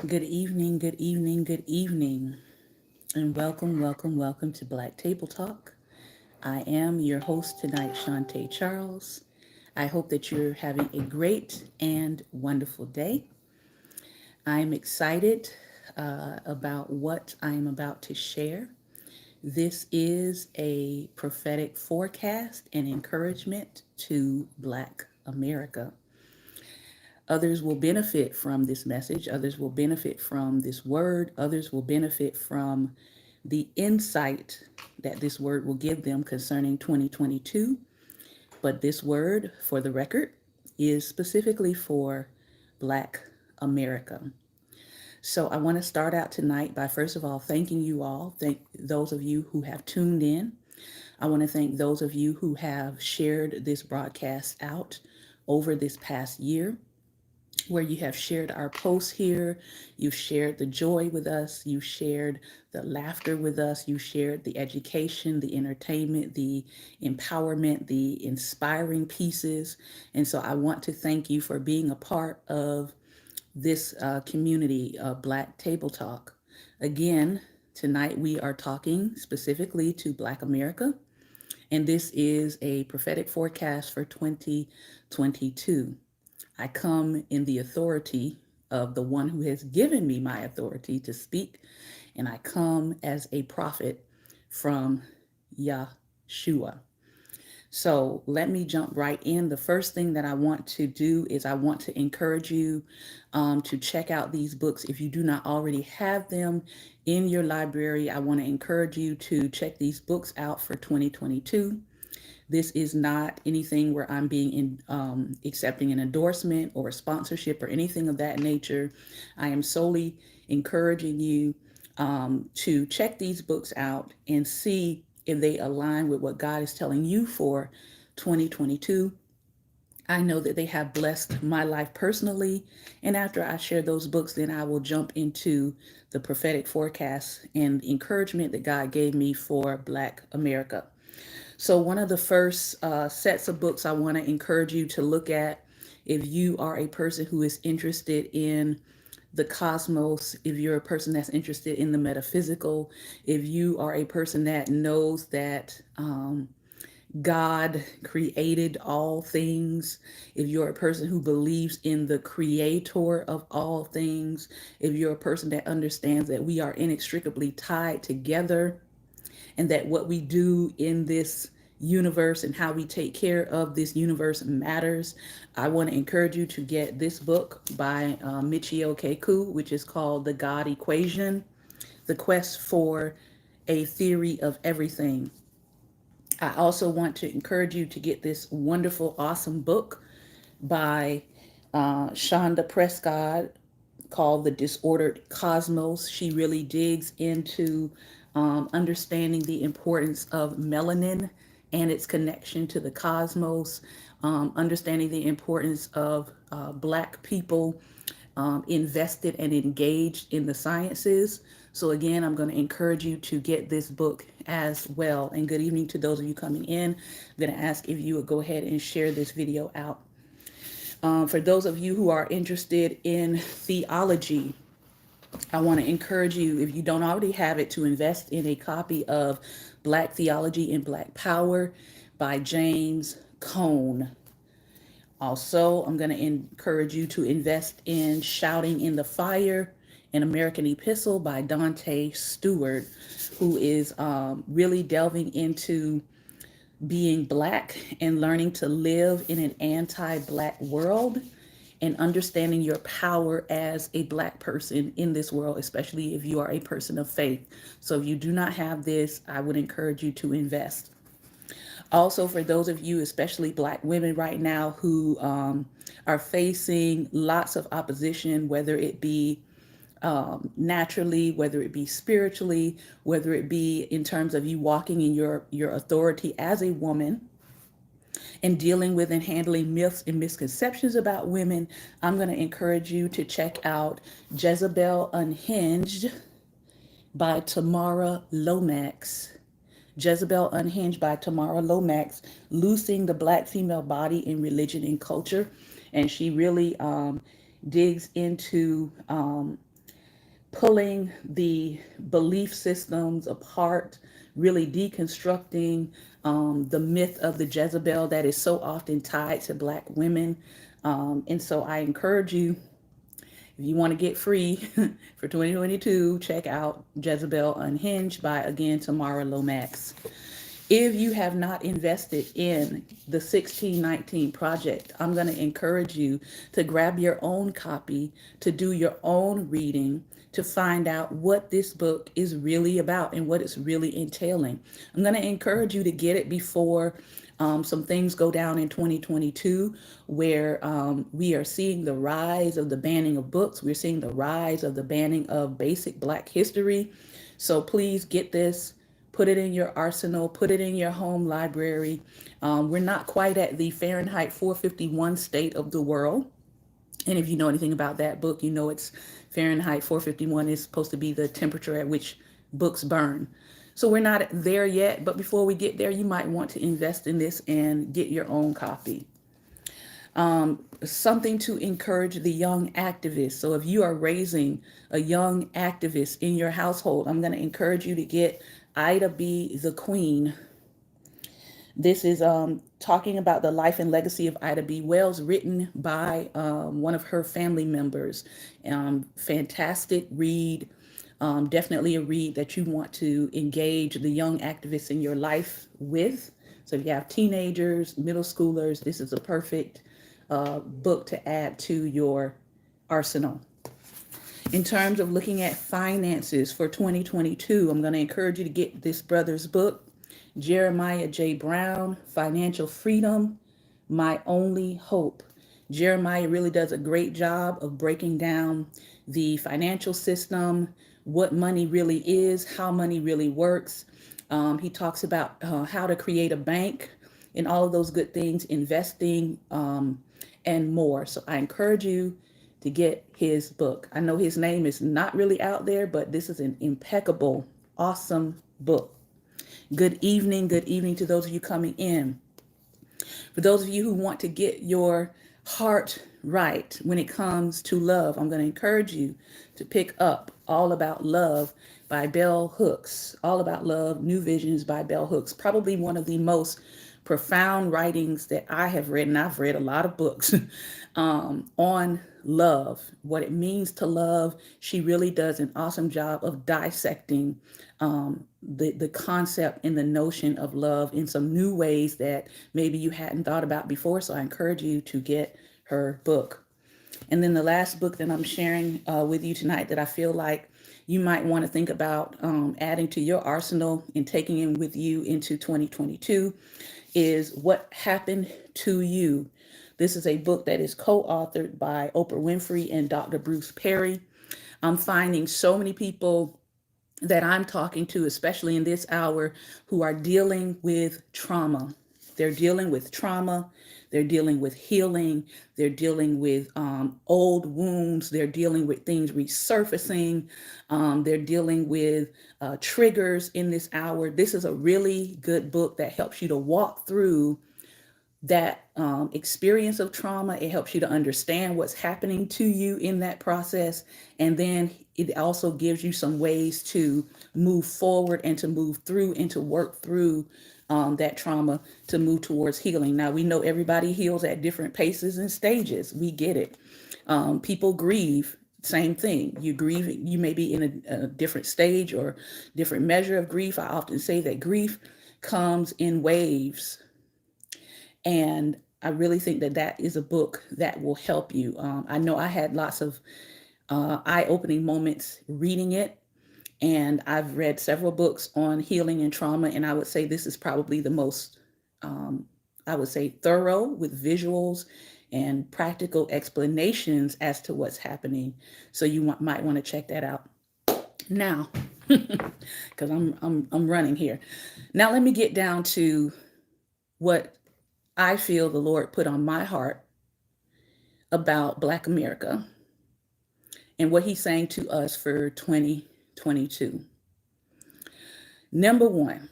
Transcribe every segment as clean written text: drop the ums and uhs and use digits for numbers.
Good evening, good evening, good evening, and welcome to Black Table Talk. I am your host tonight, Shantae Charles. I hope that you're having a great and wonderful day. I'm excited about what I'm about to share. This is a prophetic forecast and encouragement to Black America. Others will benefit from this message. Others will benefit from this word. Others will benefit from the insight that this word will give them concerning 2022. But this word, for the record, is specifically for Black America. So I want to start out tonight by first of all thanking you all. Thank those of you who have tuned in. I want to thank those of you who have shared this broadcast out over this past year, where you have shared our posts here. You've shared the joy with us. You shared the laughter with us. You shared the education, the entertainment, the empowerment, the inspiring pieces. And so I want to thank you for being a part of this community of Black Table Talk. Again, tonight we are talking specifically to Black America, and this is a prophetic forecast for 2022. I come in the authority of the one who has given me my authority to speak, and I come as a prophet from Yahshua. So let me jump right in. The first thing that I want to do is I want to encourage you to check out these books. If you do not already have them in your library, I want to encourage you to check these books out for 2022. This is not anything where I'm being accepting an endorsement or a sponsorship or anything of that nature. I am solely encouraging you to check these books out and see if they align with what God is telling you for 2022. I know that they have blessed my life personally. And after I share those books, then I will jump into the prophetic forecast and encouragement that God gave me for Black America. So, one of the first sets of books I want to encourage you to look at, if you are a person who is interested in the cosmos, if you're a person that's interested in the metaphysical, if you are a person that knows that God created all things, if you're a person who believes in the creator of all things, if you're a person that understands that we are inextricably tied together, and that what we do in this universe and how we take care of this universe matters, I want to encourage you to get this book by Michio Kaku, which is called The God Equation: The Quest for a Theory of Everything. I also want to encourage you to get this wonderful, awesome book by Shonda Prescott called The Disordered Cosmos. She really digs into understanding the importance of melanin and its connection to the cosmos, understanding the importance of Black people invested and engaged in the sciences. So again, I'm going to encourage you to get this book as well. And good evening to those of you coming in. I'm going to ask if you would go ahead and share this video out. For those of you who are interested in theology, I want to encourage you, if you don't already have it, to invest in a copy of Black Theology and Black Power by James Cone. Also, I'm going to encourage you to invest in Shouting in the Fire, an American Epistle by Dante Stewart, who is really delving into being Black and learning to live in an anti-Black world and understanding your power as a Black person in this world, especially if you are a person of faith. So if you do not have this, I would encourage you to invest. Also, for those of you, especially Black women right now, who are facing lots of opposition, whether it be naturally, whether it be spiritually, whether it be in terms of you walking in your authority as a woman and dealing with and handling myths and misconceptions about women, I'm going to encourage you to check out Jezebel Unhinged by Tamara Lomax. Jezebel Unhinged by Tamara Lomax, Loosing the Black Female Body in Religion and Culture. And she really digs into pulling the belief systems apart, really deconstructing the myth of the Jezebel that is so often tied to Black women. And so I encourage you, if you want to get free for 2022, check out Jezebel Unhinged by, again, Tamara Lomax. If you have not invested in the 1619 project, I'm going to encourage you to grab your own copy, to do your own reading, to find out what this book is really about and what it's really entailing. I'm going to encourage you to get it before some things go down in 2022, where we are seeing the rise of the banning of books. We're seeing the rise of the banning of basic Black history. So please get this, put it in your arsenal, put it in your home library. We're not quite at the Fahrenheit 451 state of the world. And if you know anything about that book, you know it's Fahrenheit 451 is supposed to be the temperature at which books burn. So we're not there yet, but before we get there, you might want to invest in this and get your own copy. Something to encourage the young activists. So if you are raising a young activist in your household, I'm going to encourage you to get Ida B. the Queen. This is talking about the life and legacy of Ida B. Wells, written by one of her family members. Fantastic read. Definitely a read that you want to engage the young activists in your life with. So if you have teenagers, middle schoolers, this is a perfect book to add to your arsenal. In terms of looking at finances for 2022, I'm going to encourage you to get this brother's book, Jeremiah J. Brown, Financial Freedom, My Only Hope. Jeremiah really does a great job of breaking down the financial system, what money really is, how money really works. He talks about how to create a bank and all of those good things, investing, and more. So I encourage you to get his book. I know his name is not really out there, but this is an impeccable, awesome book. Good evening to those of you coming in. For those of you who want to get your heart right when it comes to love, I'm going to encourage you to pick up All About Love by Bell Hooks. All About Love, New Visions by Bell Hooks. Probably one of the most profound writings that I have read, and I've read a lot of books on love, what it means to love. She really does an awesome job of dissecting the concept and the notion of love in some new ways that maybe you hadn't thought about before. So I encourage you to get her book. And then the last book that I'm sharing with you tonight that I feel like you might want to think about adding to your arsenal and taking in with you into 2022 is What Happened to You. This is a book that is co-authored by Oprah Winfrey and Dr. Bruce Perry. I'm finding so many people that I'm talking to, especially in this hour, who are dealing with trauma. They're dealing with trauma. They're dealing with healing. They're dealing with old wounds. They're dealing with things resurfacing. They're dealing with triggers in this hour. This is a really good book that helps you to walk through that experience of trauma. It helps you to understand what's happening to you in that process. And then it also gives you some ways to move forward and to move through and to work through that trauma to move towards healing. Now, we know everybody heals at different paces and stages. We get it. People grieve. Same thing. You grieve, you may be in a different stage or different measure of grief. I often say that grief comes in waves. And I really think that that is a book that will help you. I know I had lots of eye-opening moments reading it, and I've read several books on healing and trauma, and I would say this is probably the most, I would say, thorough with visuals and practical explanations as to what's happening. So you might want to check that out. Now, because I'm running here. Now let me get down to what I feel the Lord put on my heart about Black America and what he's saying to us for 2022. Number one,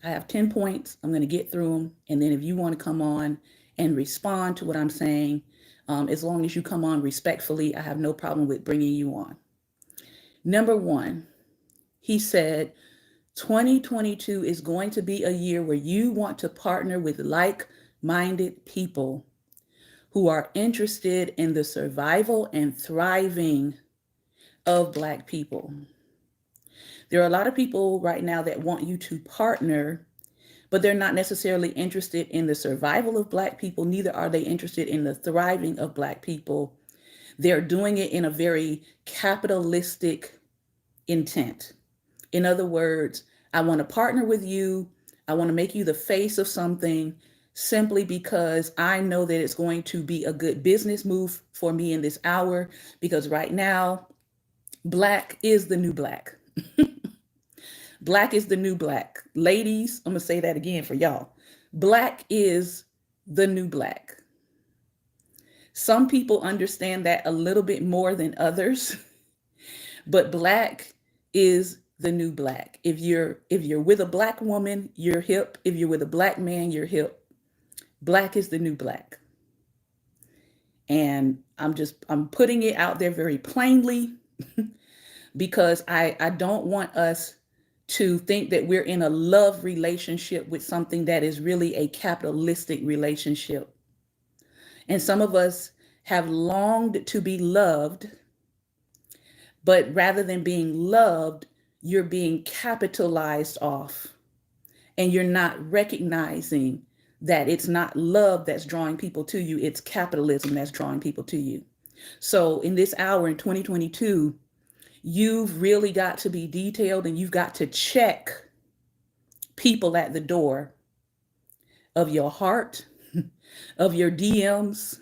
I have 10 points. I'm going to get through them. And then if you want to come on and respond to what I'm saying, as long as you come on respectfully, I have no problem with bringing you on. Number one, he said, 2022 is going to be a year where you want to partner with like minded people who are interested in the survival and thriving of Black people. There are a lot of people right now that want you to partner, but they're not necessarily interested in the survival of Black people. Neither are they interested in the thriving of Black people. They're doing it in a very capitalistic intent. In other words, I want to partner with you. I want to make you the face of something simply because I know that it's going to be a good business move for me in this hour. Because right now, Black is the new Black. Black is the new Black. Ladies, I'm going to say that again for y'all. Black is the new Black. Some people understand that a little bit more than others, but Black is the new Black. If you're with a Black woman, you're hip. If you're with a Black man, you're hip. Black is the new Black. And I'm putting it out there very plainly because I don't want us to think that we're in a love relationship with something that is really a capitalistic relationship. And some of us have longed to be loved, but rather than being loved, you're being capitalized off. And you're not recognizing that it's not love that's drawing people to you, it's capitalism that's drawing people to you. So in this hour in 2022, you've really got to be detailed and you've got to check people at the door of your heart, of your DMs.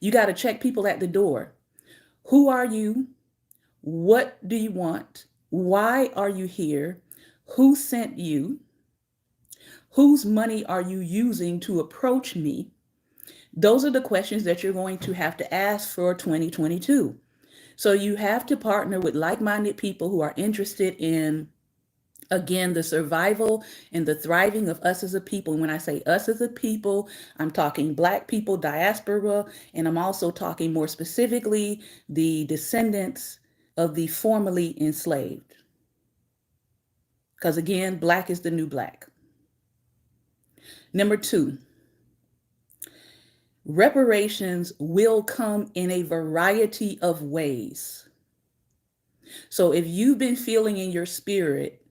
You got to check people at the door. Who are you? What do you want? Why are you here? Who sent you? Whose money are you using to approach me? Those are the questions that you're going to have to ask for 2022. So you have to partner with like-minded people who are interested in, again, the survival and the thriving of us as a people. And when I say us as a people, I'm talking Black people, diaspora, and I'm also talking more specifically the descendants of the formerly enslaved. Because again, Black is the new Black. Number two, reparations will come in a variety of ways. So if you've been feeling in your spirit,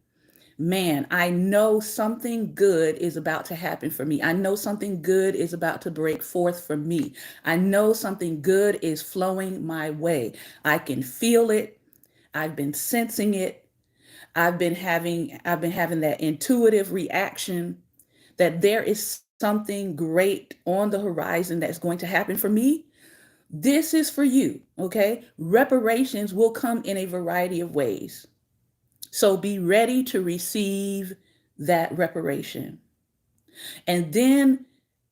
man, I know something good is about to happen for me. I know something good is about to break forth for me. I know something good is flowing my way. I can feel it. I've been sensing it. I've been having that intuitive reaction that there is something great on the horizon that's going to happen for me. This is for you, okay? Reparations will come in a variety of ways. So be ready to receive that reparation. And then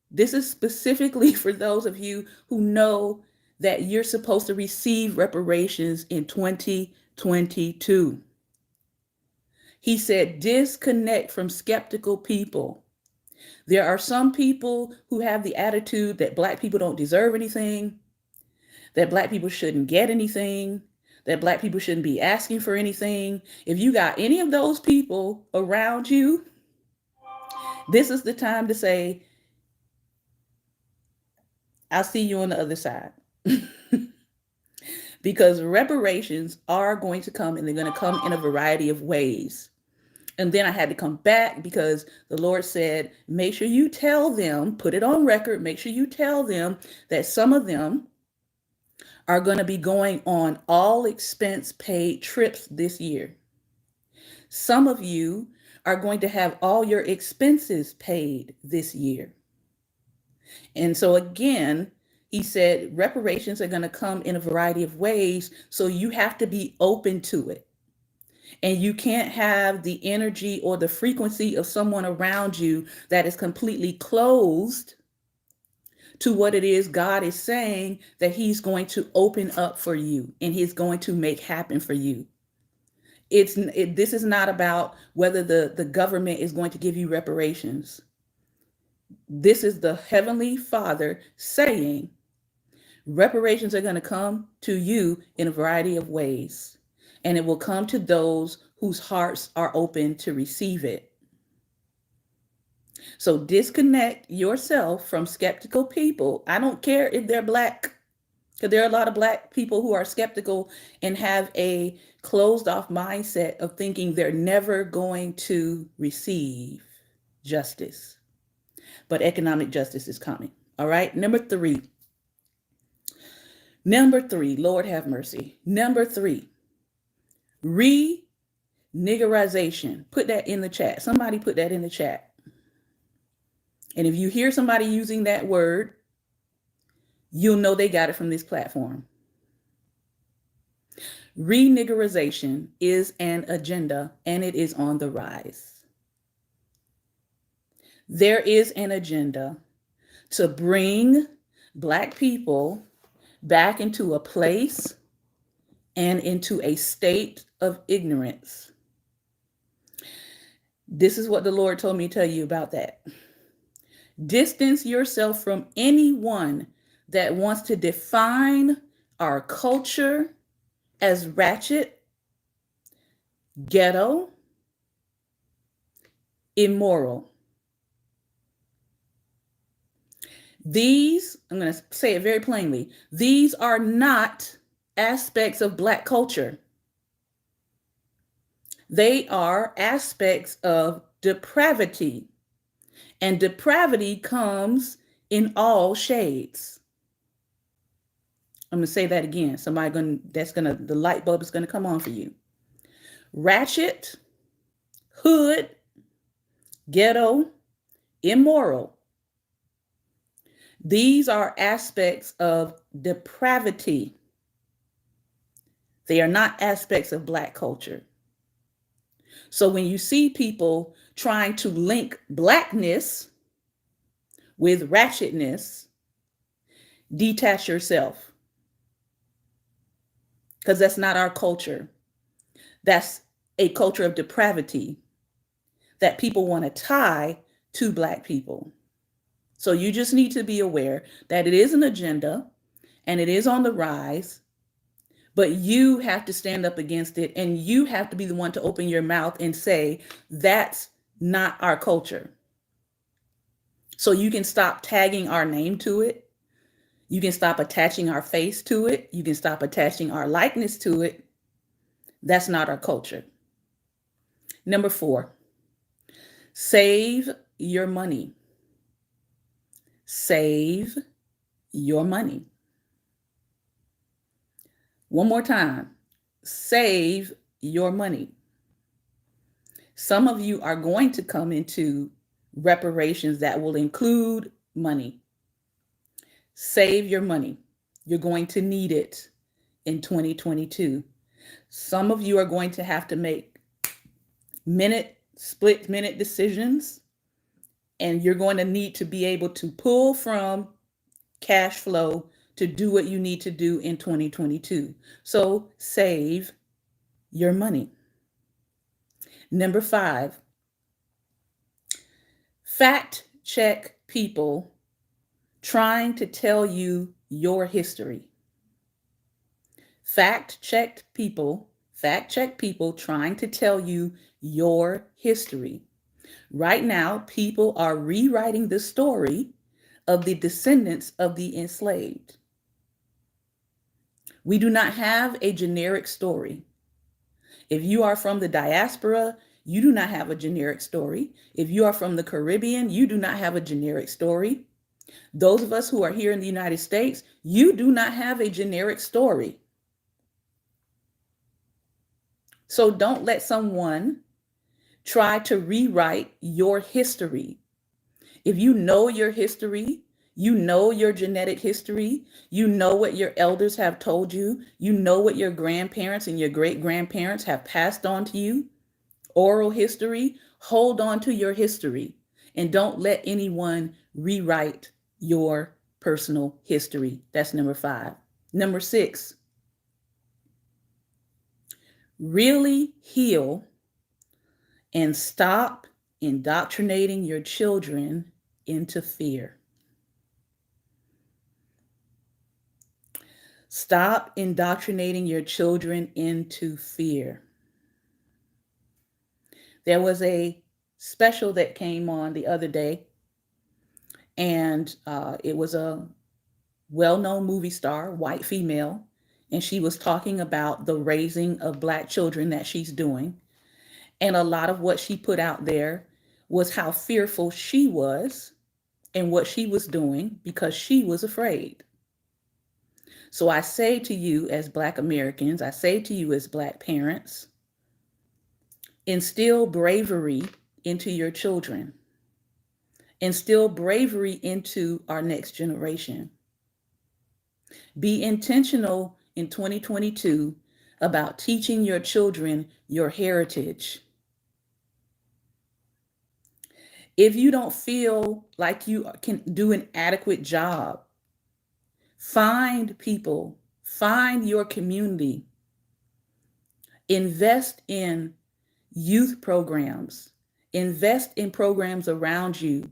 this is specifically for those of you who know that you're supposed to receive reparations in 2022. He said, disconnect from skeptical people. There are some people who have the attitude that Black people don't deserve anything, that Black people shouldn't get anything, that Black people shouldn't be asking for anything. If you got any of those people around you, this is the time to say, I'll see you on the other side. Because reparations are going to come and they're going to come in a variety of ways. And then I had to come back because the Lord said, make sure you tell them, put it on record, make sure you tell them that some of them are going to be going on all expense paid trips this year. Some of you are going to have all your expenses paid this year. And so again, he said reparations are going to come in a variety of ways. So you have to be open to it. And you can't have the energy or the frequency of someone around you that is completely closed to what it is God is saying that he's going to open up for you and he's going to make happen for you. This is not about whether the government is going to give you reparations. This is the Heavenly Father saying reparations are going to come to you in a variety of ways. and it will come to those whose hearts are open to receive it. So disconnect yourself from skeptical people. I don't care if they're Black, because there are a lot of Black people who are skeptical and have a closed off mindset of thinking they're never going to receive justice. But economic justice is coming. All right. Number three, Lord have mercy. Number three, re-niggerization. Put that in the chat. Somebody put that in the chat. And if you hear somebody using that word, you'll know they got it from this platform. Re-niggerization is an agenda, and it is on the rise. There is an agenda to bring Black people back into a place and into a state of ignorance. This is what the Lord told me to tell you about that. Distance yourself from anyone that wants to define our culture as ratchet, ghetto, immoral. These, I'm going to say it very plainly, these are not aspects of Black culture. They are aspects of depravity. And depravity comes in all shades. I'm going to say that again. The light bulb is going to come on for you. Ratchet, hood, ghetto, immoral. These are aspects of depravity. They are not aspects of Black culture. So when you see people trying to link Blackness with ratchetness, detach yourself. Because that's not our culture. That's a culture of depravity that people want to tie to Black people. So you just need to be aware that it is an agenda and it is on the rise, but you have to stand up against it, and you have to be the one to open your mouth and say, that's not our culture. So you can stop tagging our name to it. You can stop attaching our face to it. You can stop attaching our likeness to it. That's not our culture. Number 4, save your money. Save your money. One more time, save your money. Some of you are going to come into reparations that will include money. Save your money. You're going to need it in 2022. Some of you are going to have to make split minute decisions, and you're going to need to be able to pull from cash flow to do what you need to do in 2022. So save your money. Number 5, fact check people trying to tell you your history. Fact check people trying to tell you your history. Right now, people are rewriting the story of the descendants of the enslaved. We do not have a generic story. If you are from the diaspora, you do not have a generic story. If you are from the Caribbean, you do not have a generic story. Those of us who are here in the United States, you do not have a generic story. So don't let someone try to rewrite your history. If you know your history, you know your genetic history, you know what your elders have told you, you know what your grandparents and your great-grandparents have passed on to you, oral history, hold on to your history and don't let anyone rewrite your personal history. That's number 5. Number 6, really heal and stop indoctrinating your children into fear. Stop indoctrinating your children into fear. There was a special that came on the other day, and it was a well known movie star, white female, and she was talking about the raising of Black children that she's doing. And a lot of what she put out there was how fearful she was and what she was doing because she was afraid. So I say to you as Black Americans, I say to you as Black parents, instill bravery into your children, instill bravery into our next generation. Be intentional in 2022 about teaching your children your heritage. If you don't feel like you can do an adequate job, find people, find your community, invest in youth programs, invest in programs around you.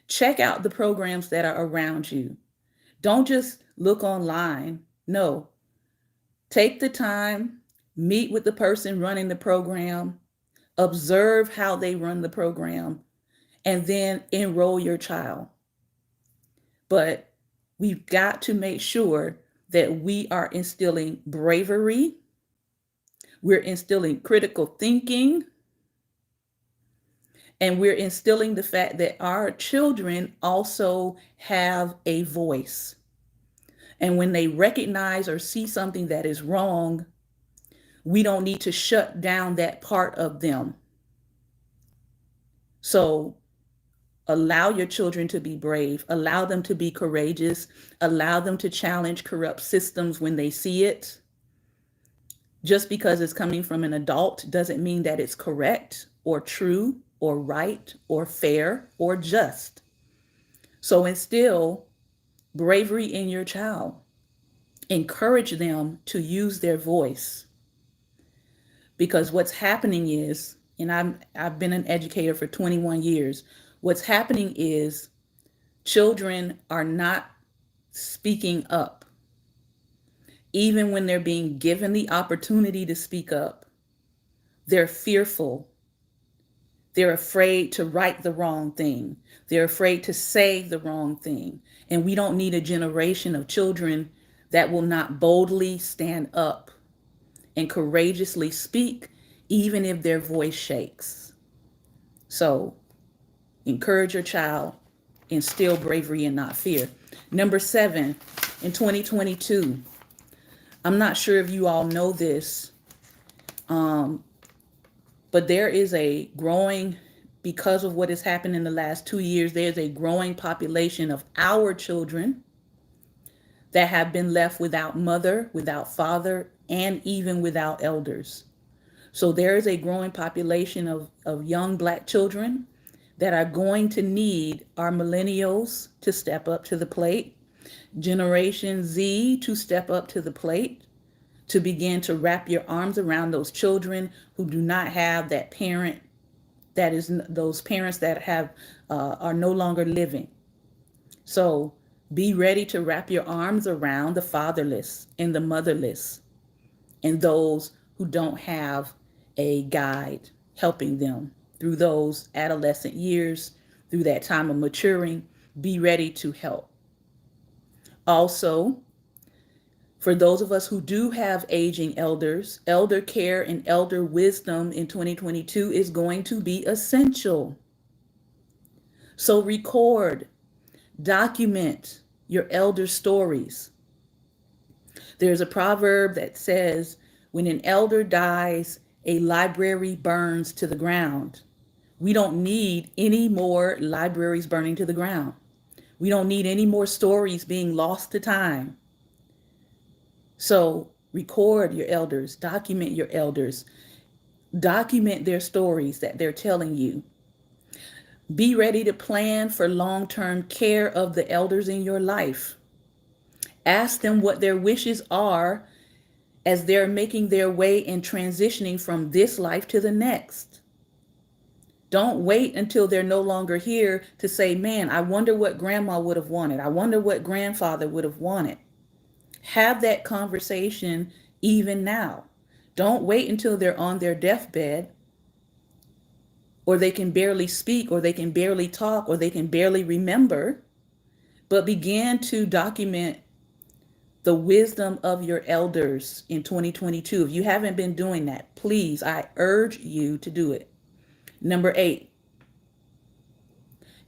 Check out the programs that are around you. Don't just look online. No, take the time, meet with the person running the program, observe how they run the program, and then enroll your child. But we've got to make sure that we are instilling bravery, we're instilling critical thinking, and we're instilling the fact that our children also have a voice. And when they recognize or see something that is wrong, we don't need to shut down that part of them. So allow your children to be brave, allow them to be courageous, allow them to challenge corrupt systems when they see it. Just because it's coming from an adult doesn't mean that it's correct or true or right or fair or just. So instill bravery in your child. Encourage them to use their voice. Because what's happening is, and I've been an educator for 21 years, what's happening is children are not speaking up. Even when they're being given the opportunity to speak up, they're fearful. They're afraid to write the wrong thing. They're afraid to say the wrong thing. And we don't need a generation of children that will not boldly stand up and courageously speak, even if their voice shakes. So encourage your child, instill bravery and not fear. Number 7, in 2022, I'm not sure if you all know this, but there is a growing, because of what has happened in the last 2 years, there's a growing population of our children that have been left without mother, without father, and even without elders. So there is a growing population of young Black children that are going to need our millennials to step up to the plate, Generation Z to step up to the plate, to begin to wrap your arms around those children who do not have that parent, that is those parents that have are no longer living. So be ready to wrap your arms around the fatherless and the motherless and those who don't have a guide helping them through those adolescent years, through that time of maturing. Be ready to help. Also, for those of us who do have aging elders, elder care and elder wisdom in 2022 is going to be essential. So record, document your elder stories. There's a proverb that says, when an elder dies, a library burns to the ground. We don't need any more libraries burning to the ground. We don't need any more stories being lost to time. So record your elders, document your elders, document their stories that they're telling you. Be ready to plan for long-term care of the elders in your life. Ask them what their wishes are as they're making their way and transitioning from this life to the next. Don't wait until they're no longer here to say, man, I wonder what grandma would have wanted. I wonder what grandfather would have wanted. Have that conversation even now. Don't wait until they're on their deathbed, or they can barely speak, or they can barely talk, or they can barely remember, but begin to document the wisdom of your elders in 2022. If you haven't been doing that, please, I urge you to do it. Number 8,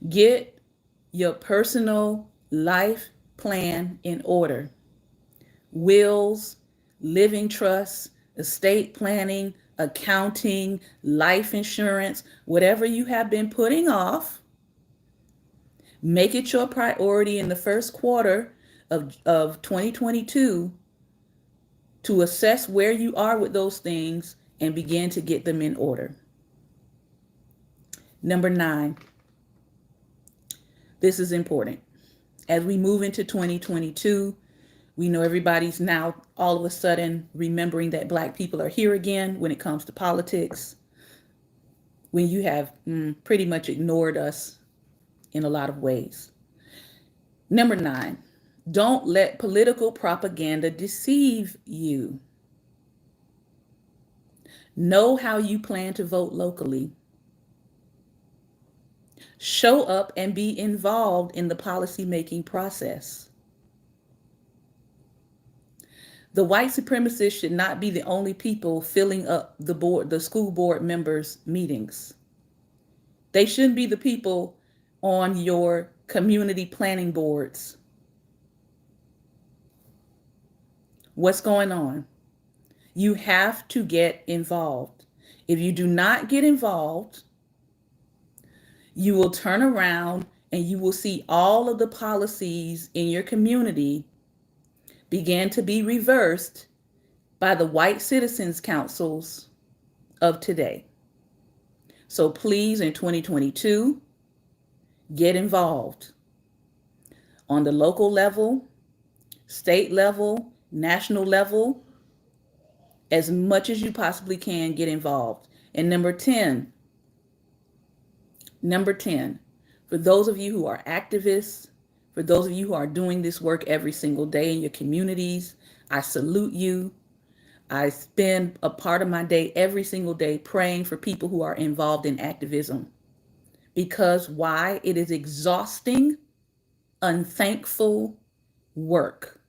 get your personal life plan in order. Wills, living trusts, estate planning, accounting, life insurance, whatever you have been putting off, make it your priority in the first quarter of 2022 to assess where you are with those things and begin to get them in order. Number 9, this is important. As we move into 2022, we know everybody's now all of a sudden remembering that Black people are here again when it comes to politics, when you have pretty much ignored us in a lot of ways. Number 9, don't let political propaganda deceive you. Know how you plan to vote locally. Show up and be involved in the policy-making process. The white supremacists should not be the only people filling up the school board members' meetings. They shouldn't be the people on your community planning boards. What's going on? You have to get involved. If you do not get involved, you will turn around and you will see all of the policies in your community begin to be reversed by the white citizens councils of today. So please, in 2022, get involved on the local level, state level, national level. As much as you possibly can, get involved. And number 10, for those of you who are activists, for those of you who are doing this work every single day in your communities, I salute you. I spend a part of my day every single day praying for people who are involved in activism. Because why? It is exhausting, unthankful work.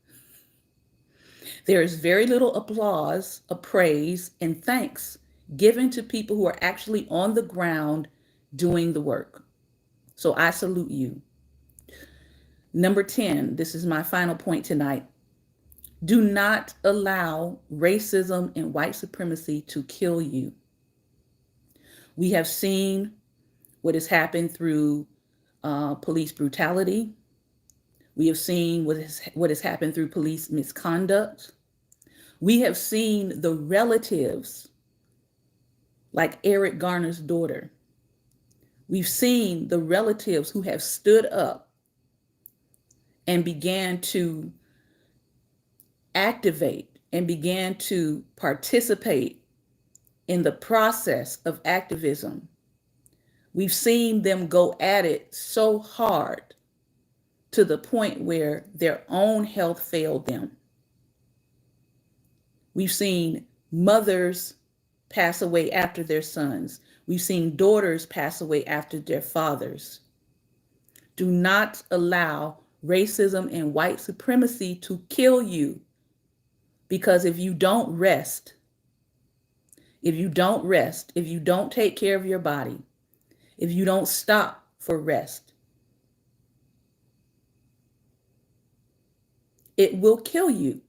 There is very little applause, praise, and thanks given to people who are actually on the ground doing the work. So I salute you. Number 10, this is my final point tonight. Do not allow racism and white supremacy to kill you. We have seen what has happened through police brutality. We have seen what has happened through police misconduct. We have seen the relatives, like Eric Garner's daughter. We've seen the relatives who have stood up and began to activate and began to participate in the process of activism. We've seen them go at it so hard to the point where their own health failed them. We've seen mothers pass away after their sons. We've seen daughters pass away after their fathers. Do not allow racism and white supremacy to kill you. Because if you don't rest, if you don't take care of your body, if you don't stop for rest, it will kill you.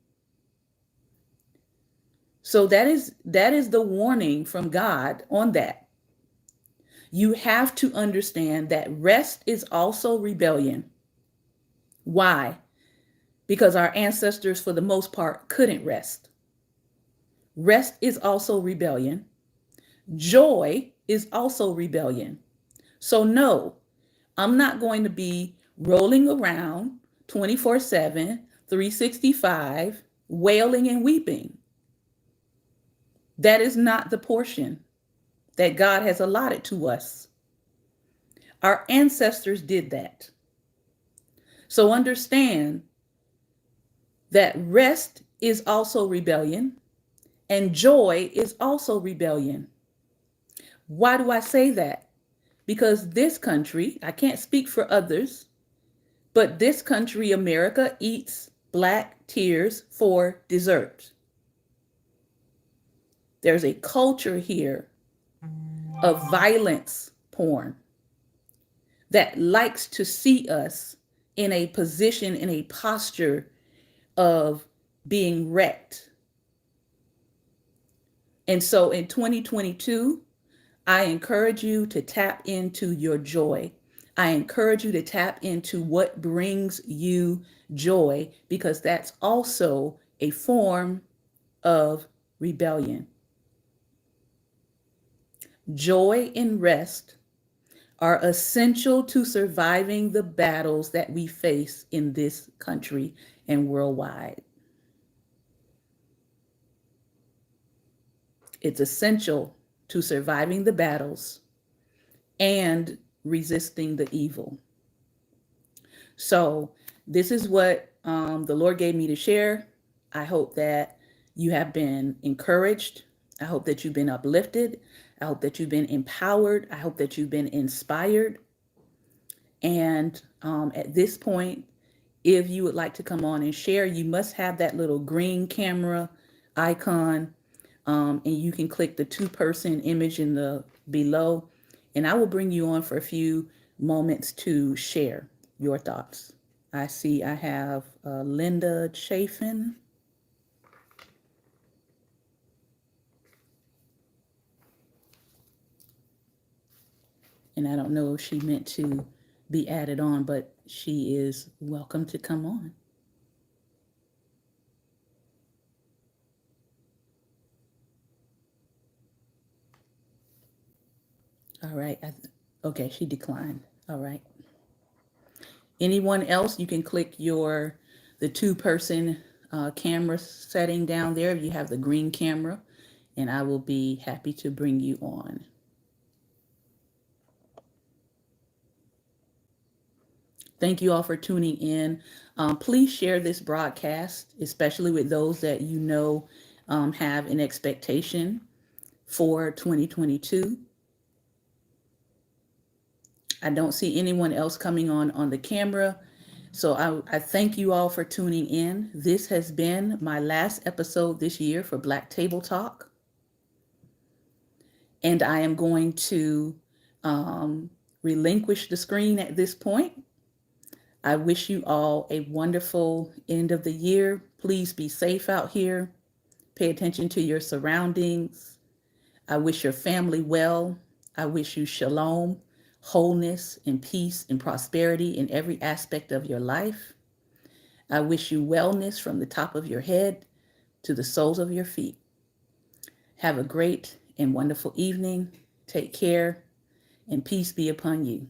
So that is the warning from God on that. You have to understand that rest is also rebellion. Why? Because our ancestors, for the most part, couldn't rest. Rest is also rebellion. Joy is also rebellion. So no, I'm not going to be rolling around 24/7, 365, wailing and weeping. That is not the portion that God has allotted to us. Our ancestors did that. So understand, that rest is also rebellion and joy is also rebellion. Why do I say that? Because this country, I can't speak for others, but this country, America, eats black tears for dessert. There's a culture here of violence porn that likes to see us in a position, in a posture of being wrecked. And so in 2022, I encourage you to tap into your joy. I encourage you to tap into what brings you joy because that's also a form of rebellion. Joy and rest are essential to surviving the battles that we face in this country and worldwide. It's essential to surviving the battles and resisting the evil. So, this is what the Lord gave me to share. I hope that you have been encouraged. I hope that you've been uplifted. I hope that you've been empowered. I hope that you've been inspired. And at this point, if you would like to come on and share, you must have that little green camera icon, and you can click the two-person image in the below, and I will bring you on for a few moments to share your thoughts. I see I have Linda Chafin. And I don't know if she meant to be added on, but she is welcome to come on. All right. Okay, she declined. All right. Anyone else, you can click the two-person camera setting down there if you have the green camera, and I will be happy to bring you on. Thank you all for tuning in. Please share this broadcast, especially with those that you know have an expectation for 2022. I don't see anyone else coming on the camera. So I thank you all for tuning in. This has been my last episode this year for Black Table Talk. And I am going to relinquish the screen at this point. I wish you all a wonderful end of the year. Please be safe out here. Pay attention to your surroundings. I wish your family well. I wish you shalom, wholeness, and peace and prosperity in every aspect of your life. I wish you wellness from the top of your head to the soles of your feet. Have a great and wonderful evening. Take care, and peace be upon you.